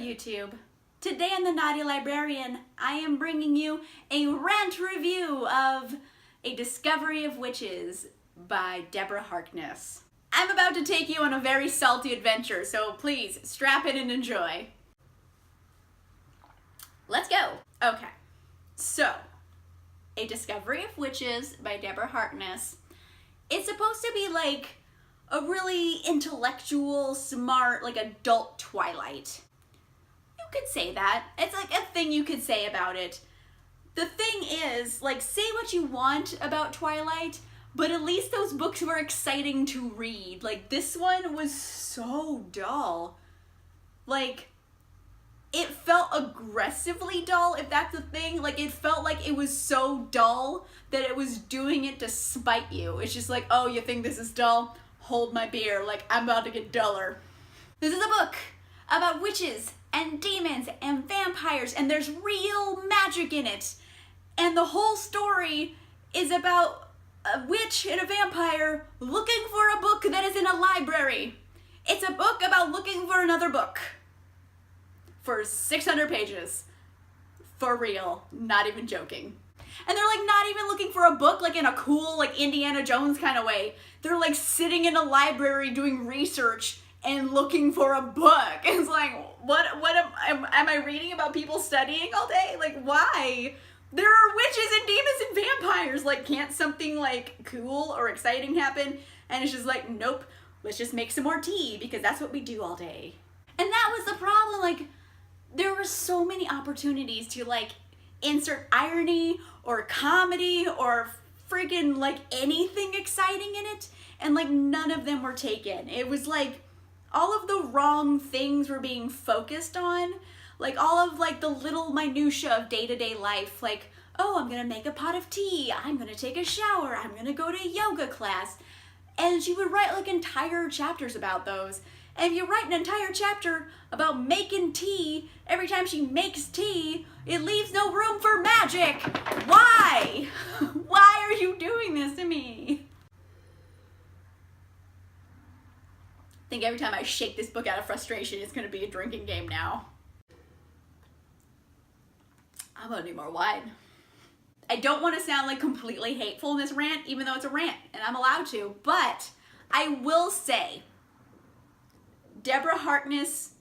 YouTube? Today on the Naughty Librarian, I am bringing you a rant review of A Discovery of Witches by Deborah Harkness. I'm about to take you on a very salty adventure, so please strap in and enjoy. Let's go. Okay, so A Discovery of Witches by Deborah Harkness. It's supposed to be like a really intellectual, smart, like adult Twilight. You could say that. It's like a thing you could say about it. The thing is, like, say what you want about Twilight, but at least those books were exciting to read. Like, this one was so dull. Like, it felt aggressively dull, if that's the thing. Like, it felt like it was so dull that it was doing it to spite you. It's just like, oh, you think this is dull? Hold my beer, like, I'm about to get duller. This is a book about witches and demons and vampires, and there's real magic in it. And the whole story is about a witch and a vampire looking for a book that is in a library. It's a book about looking for another book. For 600 pages. For real, not even joking. And they're like not even looking for a book like in a cool like Indiana Jones kind of way. They're like sitting in a library doing research and looking for a book. And it's like, what am I reading about people studying all day? Like, why? There are witches and demons and vampires. Like, can't something like cool or exciting happen? And it's just like, nope, let's just make some more tea because that's what we do all day. And that was the problem. Like, there were so many opportunities to like insert irony or comedy or freaking like anything exciting in it, and like none of them were taken. It was like all of the wrong things were being focused on, like all of like the little minutia of day-to-day life, like, oh, I'm gonna make a pot of tea, I'm gonna take a shower, I'm gonna go to yoga class. And she would write like entire chapters about those. And if you write an entire chapter about making tea, every time she makes tea, it leaves no room for magic. Why? Why are you doing this to me? I think every time I shake this book out of frustration, it's gonna be a drinking game now. I'm gonna need more wine. I don't want to sound like completely hateful in this rant, even though it's a rant, and I'm allowed to, but I will say, Deborah Harkness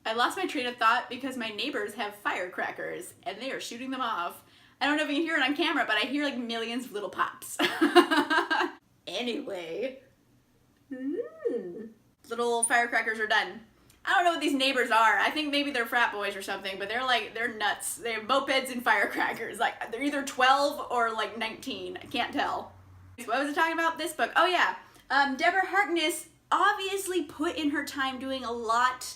I lost my train of thought because my neighbors have firecrackers and they are shooting them off. I don't know if you can hear it on camera, but I hear like millions of little pops. Anyway. Little firecrackers are done. I don't know what these neighbors are. I think maybe they're frat boys or something, but they're nuts. They have mopeds and firecrackers. Like, they're either 12 or like 19. I can't tell. So what was I talking about? This book. Oh yeah. Deborah Harkness obviously put in her time doing a lot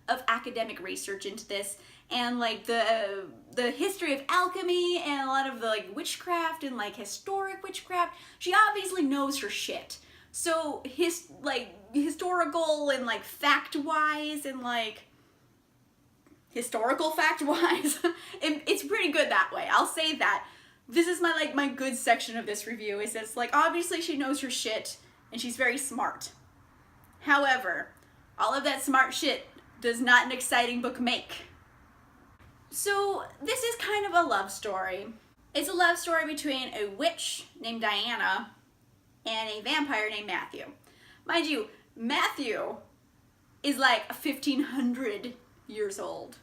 of academic research into this, and like the history of alchemy and a lot of the like witchcraft and like historic witchcraft. She obviously knows her shit. So historical and like fact-wise and like historical fact-wise, it's pretty good that way. I'll say that. This is my good section of this review, is that it's like obviously she knows her shit and she's very smart. However, all of that smart shit does not an exciting book make. So this is kind of a love story. It's a love story between a witch named Diana and a vampire named Matthew. Mind you, Matthew is like 1,500 years old.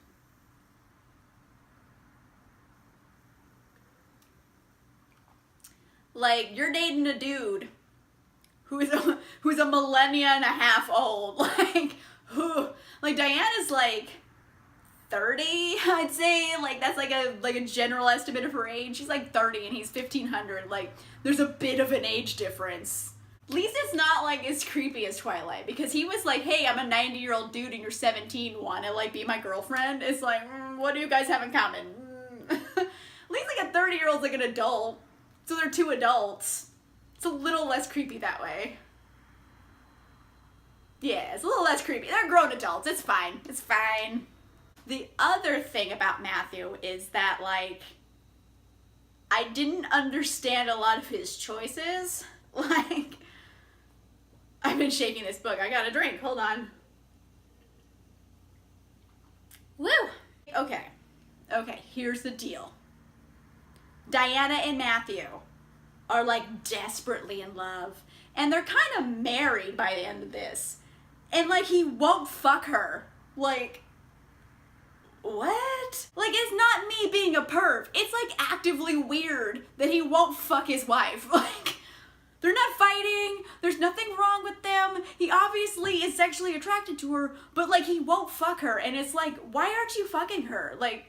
Like, you're dating a dude who's a millennia and a half old. Like, who? Like, Diana's like 30, I'd say. Like, that's like a general estimate of her age. She's like 30 and he's 1,500. Like, there's a bit of an age difference. At least it's not like as creepy as Twilight, because he was like, hey, I'm a 90-year-old dude and you're 17, wanna like be my girlfriend? It's like, what do you guys have in common? At least like a 30-year-old's like an adult. So they're two adults. It's a little less creepy that way. Yeah, it's a little less creepy. They're grown adults. It's fine. It's fine. The other thing about Matthew is that, like, I didn't understand a lot of his choices. Like, I've been shaking this book. I got a drink. Hold on. Woo! Okay. Okay, here's the deal. Diana and Matthew are like desperately in love. And they're kind of married by the end of this. And like he won't fuck her. Like, what? Like, it's not me being a perv. It's like actively weird that he won't fuck his wife. Like, they're not fighting. There's nothing wrong with them. He obviously is sexually attracted to her, but like he won't fuck her. And it's like, why aren't you fucking her? Like,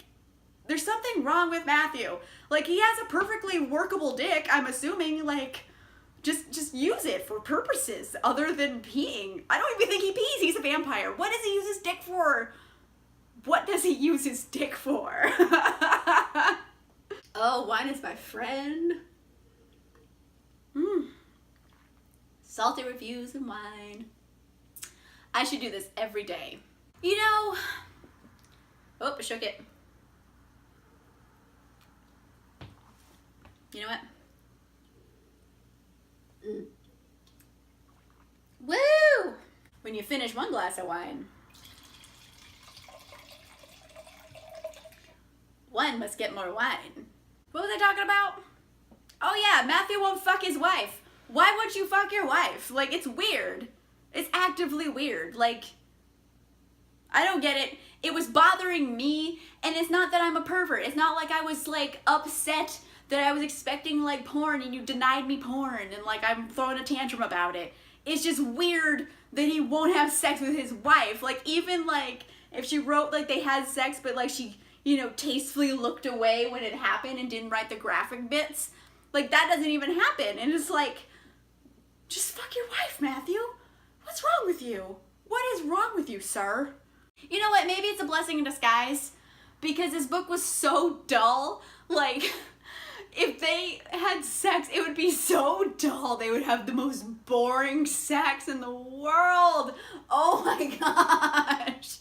there's something wrong with Matthew. Like, he has a perfectly workable dick, I'm assuming. Like, just use it for purposes other than peeing. I don't even think he pees. He's a vampire. What does he use his dick for? What does he use his dick for? Oh, wine is my friend. Salty reviews and wine. I should do this every day. You know, oh, I shook it. You know what? Woo! When you finish one glass of wine, one must get more wine. What was I talking about? Oh yeah, Matthew won't fuck his wife. Why won't you fuck your wife? Like, it's weird. It's actively weird. Like, I don't get it. It was bothering me, and it's not that I'm a pervert. It's not like I was like upset that I was expecting like porn and you denied me porn and like I'm throwing a tantrum about it. It's just weird that he won't have sex with his wife. Like, even like if she wrote like they had sex but like she, you know, tastefully looked away when it happened and didn't write the graphic bits, like that doesn't even happen. And it's like, just fuck your wife, Matthew. What's wrong with you? What is wrong with you, sir? You know what? Maybe it's a blessing in disguise because this book was so dull. Like, if they had sex, it would be so dull. They would have the most boring sex in the world. Oh my gosh.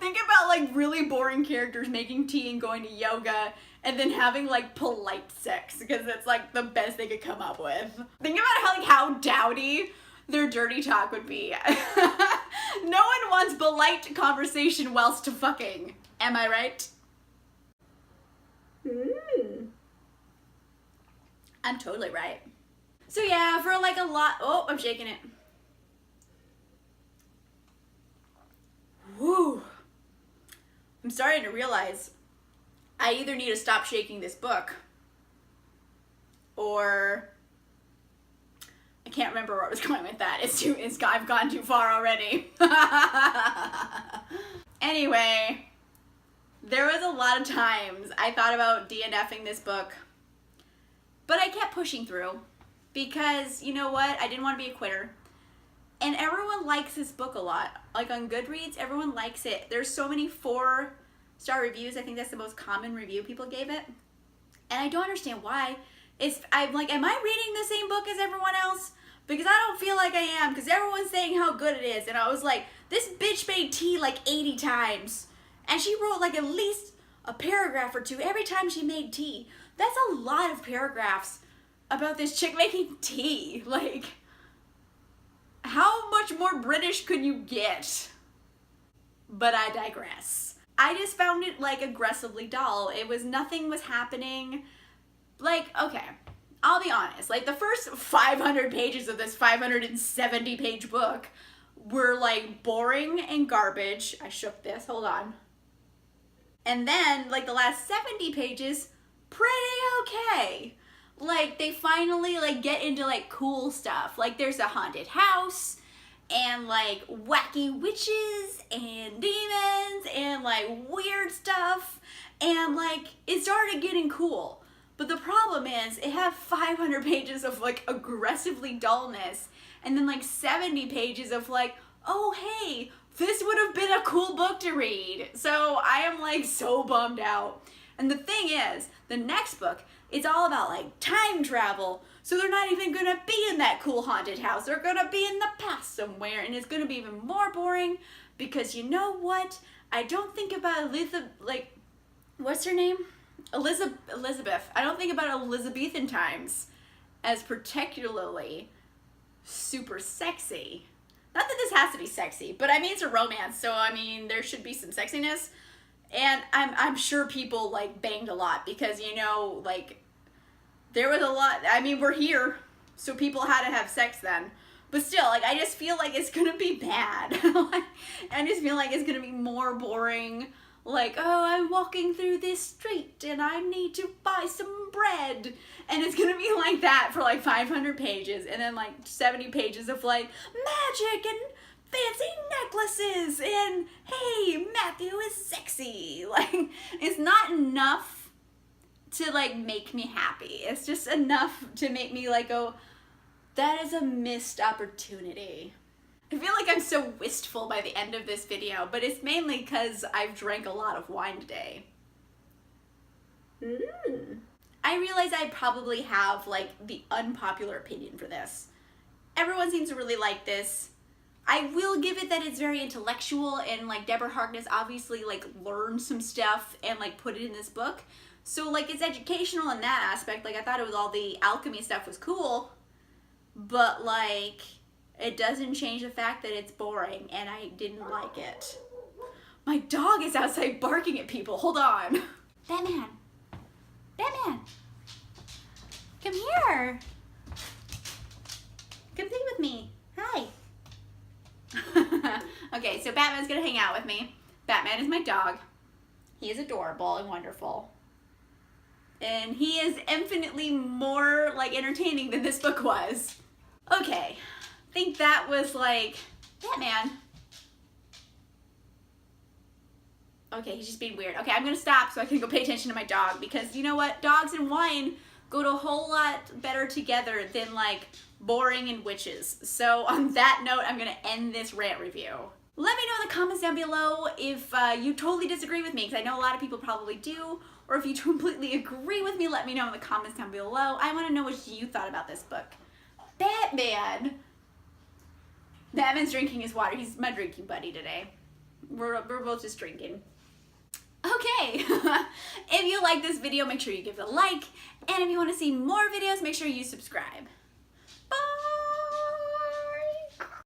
Think about like really boring characters making tea and going to yoga and then having like polite sex because it's like the best they could come up with. Think about how dowdy their dirty talk would be. No one wants polite conversation whilst fucking. Am I right? I'm totally right. So yeah, for like a lot, oh, I'm shaking it. Woo. I'm starting to realize I either need to stop shaking this book or I can't remember where I was going with that. I've gone too far already. Anyway, there was a lot of times I thought about DNFing this book, but I kept pushing through because, you know what, I didn't want to be a quitter. And everyone likes this book a lot. Like on Goodreads, everyone likes it. There's so many 4-star reviews. I think that's the most common review people gave it. And I don't understand why. I'm like, am I reading the same book as everyone else? Because I don't feel like I am, because everyone's saying how good it is. And I was like, this bitch made tea like 80 times. And she wrote like at least a paragraph or two every time she made tea. That's a lot of paragraphs about this chick making tea. Like, how much more British could you get? But I digress. I just found it like aggressively dull. Nothing was happening. Like, okay, I'll be honest. Like the first 500 pages of this 570 page book were like boring and garbage. I shook this, hold on. And then like the last 70 pages, pretty okay. Like they finally like get into like cool stuff. Like there's a haunted house and like wacky witches and demons and like weird stuff. And like it started getting cool. But the problem is it had 500 pages of like aggressively dullness and then like 70 pages of like, oh hey, this would have been a cool book to read. So I am like so bummed out. And the thing is, the next book, it's all about like time travel. So they're not even gonna be in that cool haunted house. They're gonna be in the past somewhere and it's gonna be even more boring because you know what? I don't think about Elizabeth, like, what's her name? Elizabeth. I don't think about Elizabethan times as particularly super sexy. Not that this has to be sexy, but I mean, it's a romance, so I mean, there should be some sexiness. And I'm sure people, like, banged a lot because, you know, like, there was a lot. I mean, we're here, so people had to have sex then. But still, like, I just feel like it's gonna be bad. I just feel like it's gonna be more boring. Like, oh, I'm walking through this street and I need to buy some bread. And it's gonna be like that for like 500 pages. And then like 70 pages of like magic and fancy necklaces. And hey, Matthew is sexy. Like, it's not enough to like make me happy. It's just enough to make me like go, that is a missed opportunity. I feel like I'm so wistful by the end of this video, but it's mainly because I've drank a lot of wine today. I realize I probably have like the unpopular opinion for this. Everyone seems to really like this. I will give it that it's very intellectual, and like Deborah Harkness obviously like learned some stuff and like put it in this book. So like it's educational in that aspect. Like I thought it was all the alchemy stuff was cool, but like it doesn't change the fact that it's boring and I didn't like it. My dog is outside barking at people. Hold on. Batman. Batman. Come here. Come play with me. Hi. Okay, so Batman's gonna hang out with me. Batman is my dog. He is adorable and wonderful. And he is infinitely more like entertaining than this book was. Okay. I think that was like, Batman. Okay, he's just being weird. Okay, I'm gonna stop so I can go pay attention to my dog, because you know what? Dogs and wine go to a whole lot better together than like boring and witches. So on that note, I'm gonna end this rant review. Let me know in the comments down below if you totally disagree with me, because I know a lot of people probably do, or if you completely agree with me, let me know in the comments down below. I wanna know what you thought about this book. Batman! Batman's drinking his water. He's my drinking buddy today. We're both just drinking. Okay. If you like this video, make sure you give it a like. And if you want to see more videos, make sure you subscribe.